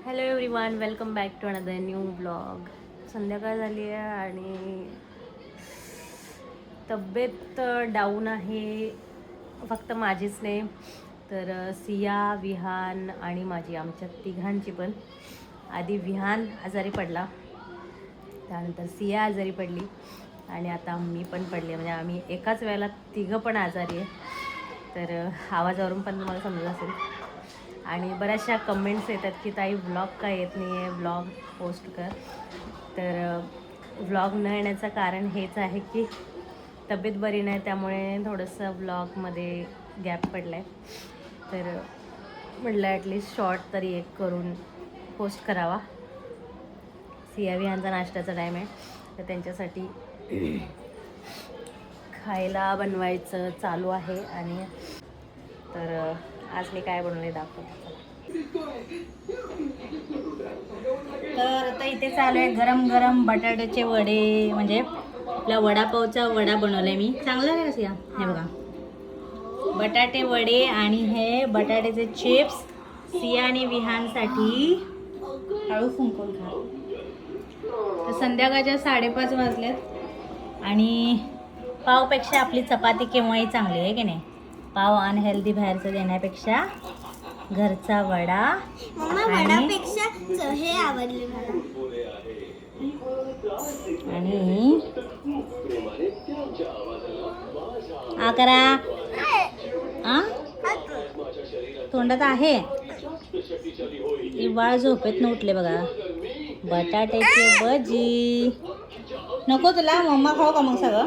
Hello everyone, welcome back to another new blog. संध्याकाळ झाली आहे आणि तब्येत डाऊन आहे. फक्त माझीच नाही तर सिया, विहान आणि माझी, आमच्या तिघांची पण. आधी विहान आजारी पडला, त्यानंतर सिया आजारी पडली आणि आता मी पण पडली. म्हणजे आम्ही एकाच वेळेला तिघं पण आजारी आहे. तर आवाजावरून पण तुम्हाला समजत असेल. आणि बऱ्याचशा कमेंट्स येतात की ताई व्लॉग का येत नाही आहे, व्लॉग पोस्ट कर. तर व्लॉग न येण्याचं कारण हेच आहे की तब्येत बरी नाही, त्यामुळे थोडंसं व्लॉगमध्ये गॅप पडला आहे. तर म्हटलं ॲटलिस्ट शॉर्ट तरी एक करून पोस्ट करावा. सिया विहानचा नाश्त्याचा टाईम आहे, तर त्यांच्यासाठी खायला बनवायचं चालू आहे. आणि तर आज मी काय बनवले दाखवते. तर आता इथे चालू आहे गरम गरम बटाट्याचे वडे, म्हणजे आपला वडापावचा वडा बनवलाय मी. चांगला आहे का? हे बघा, बटाटे वडे आणि हे बटाट्याचे चिप्स. सिया आणि विहानसाठी हळू फुंकून खा. तर संध्याकाळच्या 5:30 वाजलेत आणि पावपेक्षा आपली चपाती केव्हाही चांगली आहे की नाही. पाव अनहेल्दी बाहेरचं देण्यापेक्षा घरचा वडा. वडापेक्षा हे आवडले मला. आणि करा तोंडात आहे. बाळ झोपेत न उठले बघा. बटाट्याची भजी नको तुला, मम्मा खाऊ का मग सगळं?